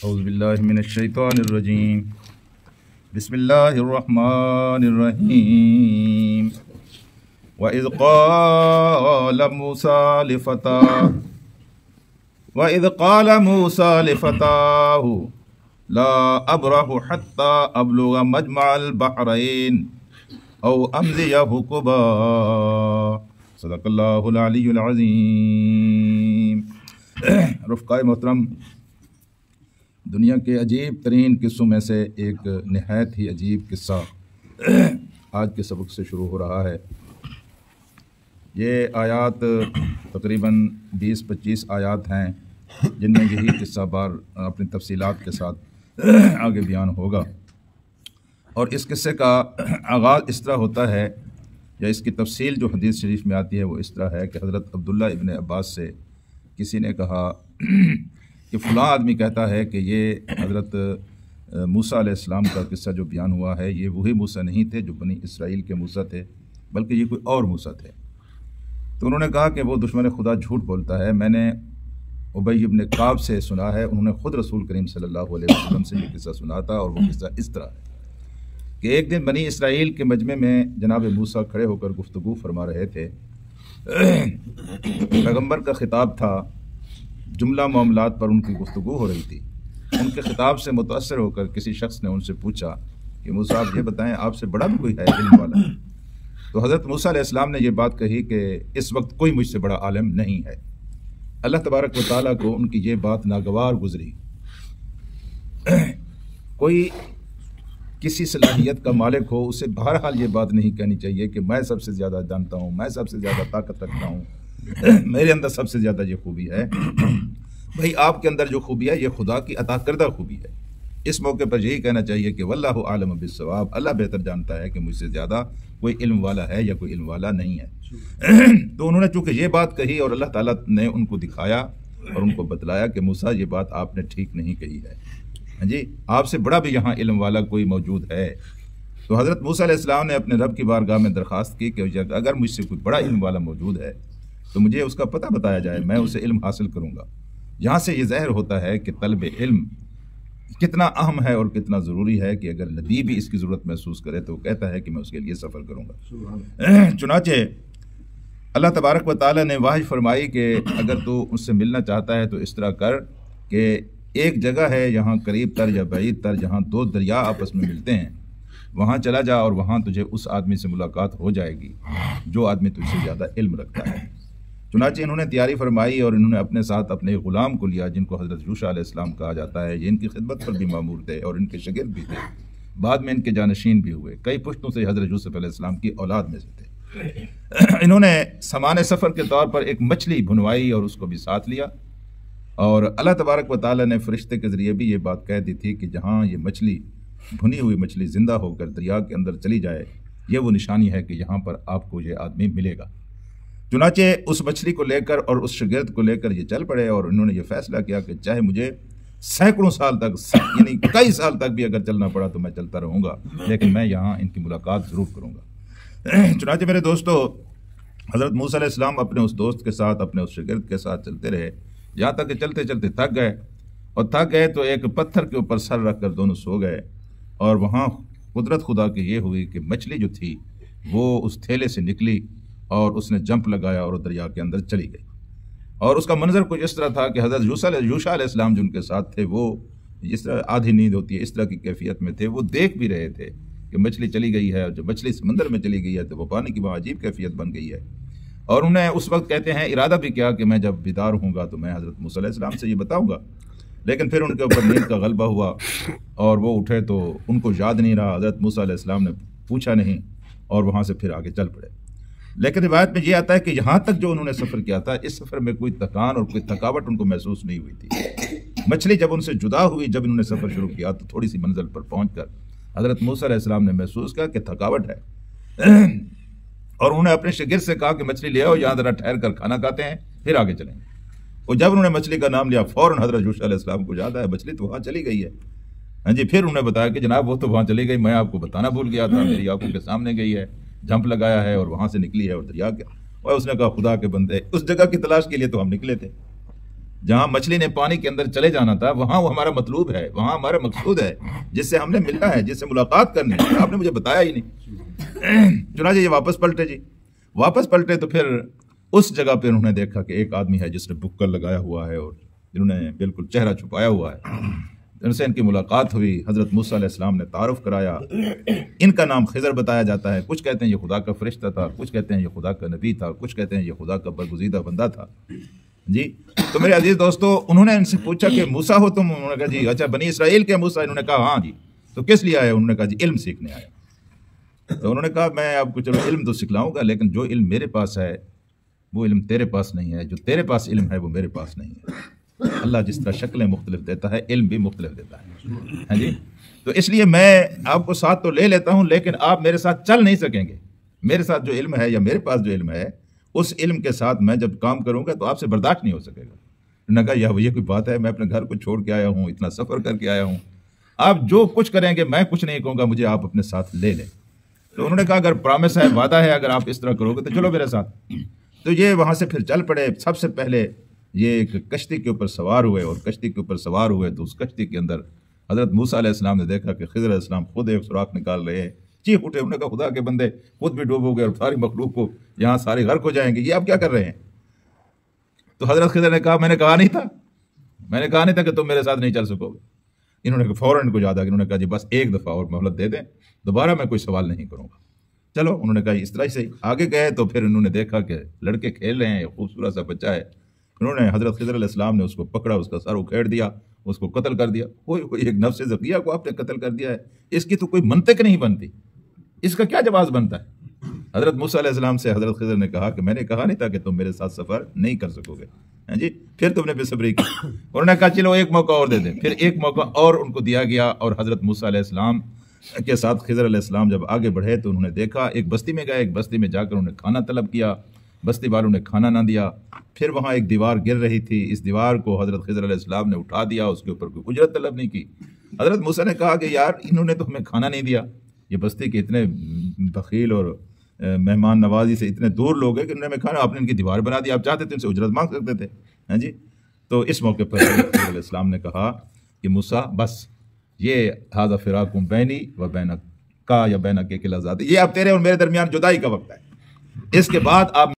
اعوذ باللہ من الشیطان الرجیم بسم اللہ الرحمن الرحیم وَإِذْ قَالَ مُوسَى لِفَتَاهُ لَا أَبْرَحُ حَتَّى أَبْلُغَ مَجْمَعَ الْبَحْرَيْنِ أَوْ أَمْضِيَ حُقُبًا صدق اللہ العلی العظیم۔ رفقائے محترم، دنیا کے عجیب ترین قصوں میں سے ایک نہایت ہی عجیب قصہ آج کے سبق سے شروع ہو رہا ہے۔ یہ آیات تقریباً 20-25 آیات ہیں جن میں یہی قصہ بار اپنی تفصیلات کے ساتھ آگے بیان ہوگا، اور اس قصے کا آغاز اس طرح ہوتا ہے، یا اس کی تفصیل جو حدیث شریف میں آتی ہے وہ اس طرح ہے کہ حضرت عبداللہ ابن عباس سے کسی نے کہا کہ فلاں آدمی کہتا ہے کہ یہ حضرت موسیٰ علیہ السلام کا قصہ جو بیان ہوا ہے یہ وہی موسیٰ نہیں تھے جو بنی اسرائیل کے موسیٰ تھے، بلکہ یہ کوئی اور موسیٰ تھے۔ تو انہوں نے کہا کہ وہ دشمن خدا جھوٹ بولتا ہے، میں نے ابی ابن کعب سے سنا ہے، انہوں نے خود رسول کریم صلی اللہ علیہ وسلم سے یہ قصہ سنا تھا، اور وہ قصہ اس طرح ہے کہ ایک دن بنی اسرائیل کے مجمع میں جناب موسیٰ کھڑے ہو کر گفتگو فرما رہے تھے۔ پیغمبر کا خطاب تھا، جملہ معاملات پر ان کی گفتگو ہو رہی تھی۔ ان کے خطاب سے متاثر ہو کر کسی شخص نے ان سے پوچھا کہ موسیٰ آپ یہ بتائیں آپ سے بڑا بھی کوئی ہے علم والا؟ تو حضرت موسیٰ علیہ السلام نے یہ بات کہی کہ اس وقت کوئی مجھ سے بڑا عالم نہیں ہے۔ اللہ تبارک و تعالیٰ کو ان کی یہ بات ناگوار گزری۔ کوئی کسی صلاحیت کا مالک ہو اسے بہرحال یہ بات نہیں کہنی چاہیے کہ میں سب سے زیادہ جانتا ہوں، میں سب سے زیادہ طاقت رکھتا ہوں، میرے اندر سب سے زیادہ یہ خوبی ہے۔ بھئی آپ کے اندر جو خوبی ہے یہ خدا کی عطا کردہ خوبی ہے۔ اس موقع پر یہی کہنا چاہیے کہ واللہ عالم بالصواب، اللہ بہتر جانتا ہے کہ مجھ سے زیادہ کوئی علم والا ہے یا کوئی علم والا نہیں ہے۔ تو انہوں نے چونکہ یہ بات کہی اور اللہ تعالیٰ نے ان کو دکھایا اور ان کو بتلایا کہ موسیٰ یہ بات آپ نے ٹھیک نہیں کہی ہے، ہاں جی، آپ سے بڑا بھی یہاں علم والا کوئی موجود ہے۔ تو حضرت موسیٰ علیہ السلام نے اپنے رب کی بارگاہ میں درخواست کی کہ اگر مجھ سے کوئی بڑا علم والا موجود ہے تو مجھے اس کا پتہ بتایا جائے، میں اسے علم حاصل کروں گا۔ یہاں سے یہ ظاہر ہوتا ہے کہ طلب علم کتنا اہم ہے اور کتنا ضروری ہے کہ اگر نبی بھی اس کی ضرورت محسوس کرے تو وہ کہتا ہے کہ میں اس کے لیے سفر کروں گا۔ چنانچہ اللہ تبارک و تعالیٰ نے وحی فرمائی کہ اگر تو اس سے ملنا چاہتا ہے تو اس طرح کر کہ ایک جگہ ہے یہاں قریب تر یا بعید تر جہاں دو دریا آپس میں ملتے ہیں، وہاں چلا جا اور وہاں تجھے اس آدمی سے ملاقات ہو جائے گی جو آدمی تجھ سے زیادہ علم رکھتا ہے۔ چنانچہ انہوں نے تیاری فرمائی اور انہوں نے اپنے ساتھ اپنے غلام کو لیا جن کو حضرت یوشع علیہ السلام کہا جاتا ہے۔ یہ ان کی خدمت پر بھی مامور تھے اور ان کے شاگرد بھی تھے، بعد میں ان کے جانشین بھی ہوئے، کئی پشتوں سے حضرت یوسف علیہ السلام کی اولاد میں سے تھے۔ انہوں نے سامان سفر کے طور پر ایک مچھلی بھنوائی اور اس کو بھی ساتھ لیا، اور اللہ تبارک و تعالیٰ نے فرشتے کے ذریعے بھی یہ بات کہہ دی تھی کہ جہاں یہ مچھلی بھنی ہوئی مچھلی زندہ ہو کر دریا کے اندر چلی جائے یہ وہ نشانی ہے کہ یہاں پر آپ کو یہ آدمی ملے گا۔ چنانچہ اس مچھلی کو لے کر اور اس شاگرد کو لے کر یہ چل پڑے، اور انہوں نے یہ فیصلہ کیا کہ چاہے مجھے سینکڑوں سال تک یعنی کئی سال تک بھی اگر چلنا پڑا تو میں چلتا رہوں گا، لیکن میں یہاں ان کی ملاقات ضرور کروں گا۔ چنانچہ میرے دوستو، حضرت موسیٰ علیہ السلام اپنے اس دوست کے ساتھ اپنے اس شاگرد کے ساتھ چلتے رہے، یہاں تک کہ چلتے چلتے تھک گئے تو ایک پتھر کے اوپر سر رکھ کر دونوں سو گئے، اور وہاں قدرت خدا کی یہ ہوئی کہ مچھلی جو تھی وہ اس تھیلے سے نکلی اور اس نے جمپ لگایا اور دریا کے اندر چلی گئی، اور اس کا منظر کچھ اس طرح تھا کہ حضرت یوشع علیہ السلام جو ان کے ساتھ تھے وہ جس طرح آدھی نیند ہوتی ہے اس طرح کی کیفیت میں تھے، وہ دیکھ بھی رہے تھے کہ مچھلی چلی گئی ہے، اور جب مچھلی سمندر میں چلی گئی ہے تو وہ پانی کی وہاں عجیب کیفیت بن گئی ہے، اور انہوں نے اس وقت کہتے ہیں ارادہ بھی کیا کہ میں جب بیدار ہوں گا تو میں حضرت موسیٰ علیہ السلام سے یہ بتاؤں گا، لیکن پھر ان کے اوپر نیند کا غلبہ ہوا اور وہ اٹھے تو ان کو یاد نہیں رہا، حضرت موسیٰ علیہ السلام نے پوچھا نہیں اور وہاں سے پھر آگے چل پڑے۔ لیکن روایت میں یہ آتا ہے کہ یہاں تک جو انہوں نے سفر کیا تھا اس سفر میں کوئی تھکان اور کوئی تھکاوٹ ان کو محسوس نہیں ہوئی تھی۔ مچھلی جب ان سے جدا ہوئی، جب انہوں نے سفر شروع کیا تو تھوڑی سی منزل پر پہنچ کر حضرت موسیٰ علیہ السلام نے محسوس کیا کہ تھکاوٹ ہے، اور انہوں نے اپنے شاگرد سے کہا کہ مچھلی لے آؤ، یہاں ذرا ٹھہر کر کھانا کھاتے ہیں پھر آگے چلیں گے۔ اور جب انہوں نے مچھلی کا نام لیا فوراً حضرت یوشع علیہ السلام کو یاد آیا مچھلی تو وہاں چلی گئی ہے، ہاں جی۔ پھر انہوں نے بتایا کہ جناب وہ تو وہاں چلی گئی، میں آپ کو بتانا بھول گیا تھا، میری آنکھوں کے سامنے گئی ہے، جمپ لگایا ہے اور وہاں سے نکلی ہے اور دریا کے، اور اس نے کہا خدا کے بندے اس جگہ کی تلاش کے لیے تو ہم نکلے تھے، جہاں مچھلی نے پانی کے اندر چلے جانا تھا وہاں وہ ہمارا مطلوب ہے، وہاں ہمارا مقصود ہے، جس سے ہم نے ملنا ہے، جس سے ملاقات کرنی ہے، آپ نے مجھے بتایا ہی نہیں۔ چنانچہ یہ واپس پلٹے جی، واپس پلٹے تو پھر اس جگہ پہ انہوں نے دیکھا کہ ایک آدمی ہے جس نے بکر لگایا ہوا ہے اور جنہوں نے بالکل چہرہ چھپایا ہوا ہے۔ ان سے ان کی ملاقات ہوئی، حضرت موسیٰ علیہ السلام نے تعارف کرایا۔ ان کا نام خضر بتایا جاتا ہے، کچھ کہتے ہیں یہ خدا کا فرشتہ تھا، کچھ کہتے ہیں یہ خدا کا نبی تھا، کچھ کہتے ہیں یہ خدا کا برگزیدہ بندہ تھا جی۔ تو میرے عزیز دوستو، انہوں نے ان سے پوچھا کہ موسیٰ ہو تم؟ انہوں نے کہا جی۔ اچھا بنی اسرائیل کے موسیٰ؟ انہوں نے کہا ہاں جی۔ تو کس لیے آئے؟ انہوں نے کہا جی علم سیکھنے آیا۔ تو انہوں نے کہا میں آپ کو چلو علم تو سکھلاؤں گا، لیکن جو علم میرے پاس ہے وہ علم تیرے پاس نہیں ہے، جو تیرے پاس علم ہے وہ میرے پاس نہیں ہے۔ اللہ جس طرح شکلیں مختلف دیتا ہے، علم بھی مختلف دیتا ہے، ہاں جی۔ تو اس لیے میں آپ کو ساتھ تو لے لیتا ہوں، لیکن آپ میرے ساتھ چل نہیں سکیں گے۔ میرے ساتھ جو علم ہے یا میرے پاس جو علم ہے، اس علم کے ساتھ میں جب کام کروں گا تو آپ سے برداشت نہیں ہو سکے گا۔ انہوں نے کہا یہ کوئی بات ہے، میں اپنے گھر کو چھوڑ کے آیا ہوں، اتنا سفر کر کے آیا ہوں، آپ جو کچھ کریں گے میں کچھ نہیں کہوں گا، مجھے آپ اپنے ساتھ لے لیں۔ تو انہوں نے کہا اگر پرامس ہے، وعدہ ہے، اگر آپ اس طرح کرو گے تو چلو میرے ساتھ۔ تو یہ وہاں سے پھر چل پڑے۔ سب سے پہلے یہ ایک کشتی کے اوپر سوار ہوئے، اور کشتی کے اوپر سوار ہوئے تو اس کشتی کے اندر حضرت موسیٰ علیہ السلام نے دیکھا کہ خضر علیہ السلام خود ایک سوراخ نکال رہے ہیں، چیخ اٹھے۔ انہوں نے کہا خدا کے بندے خود بھی ڈوبو گے اور ساری مخلوق کو یہاں سارے غرق ہو جائیں گے، یہ آپ کیا کر رہے ہیں؟ تو حضرت خضر نے کہا میں نے کہا نہیں تھا کہ تم میرے ساتھ نہیں چل سکو گے۔ انہوں نے فوراً کو یاد آ گیا، انہوں نے کہا جی بس ایک دفعہ اور مہلت دے دیں، دوبارہ میں کوئی سوال نہیں کروں گا۔ چلو انہوں نے کہا اس طرح سے آگے گئے تو پھر انہوں نے دیکھا کہ لڑکے کھیل رہے ہیں، ایک خوبصورت سا بچہ ہے۔ انہوں نے حضرت خضر علیہ السلام نے اس کو پکڑا، اس کا سر اکھیڑ دیا، اس کو قتل کر دیا۔ کوئی ایک نفس ذکیہ کو آپ نے قتل کر دیا ہے، اس کی تو کوئی منطق نہیں بنتی، اس کا کیا جواز بنتا ہے؟ حضرت موسیٰ علیہ السلام سے حضرت خضر نے کہا کہ میں نے کہا نہیں تھا کہ تم میرے ساتھ سفر نہیں کر سکو گے، ہاں جی، پھر تم نے بے صبری کی۔ انہوں نے کہا چلو ایک موقع اور دے دیں۔ پھر ایک موقع اور ان کو دیا گیا، اور حضرت موسیٰ علیہ السلام کے ساتھ خضر علیہ السلام جب آگے بڑھے تو انہوں نے دیکھا ایک بستی میں گئے، ایک بستی میں جا کر انہوں نے کھانا طلب کیا، بستی والوں نے کھانا نہ دیا۔ پھر وہاں ایک دیوار گر رہی تھی، اس دیوار کو حضرت خضر علیہ السلام نے اٹھا دیا، اس کے اوپر کوئی اجرت طلب نہیں کی۔ حضرت موسیٰ نے کہا کہ یار انہوں نے تو ہمیں کھانا نہیں دیا، یہ بستی کے اتنے بخیل اور مہمان نوازی سے اتنے دور لوگ ہیں کہ انہوں نے ہمیں کھانا، آپ نے ان کی دیوار بنا دی، آپ چاہتے تھے ان سے اجرت مانگ سکتے تھے، ہاں جی۔ تو اس موقع پر حضرت خضر علیہ السلام نے کہا کہ موسیٰ بس یہ ھذا فراق بینی و بینک کا یا بینک کے لذات، یہ اب تیرے اور میرے درمیان جدائی کا وقت ہے، اس کے بعد آپ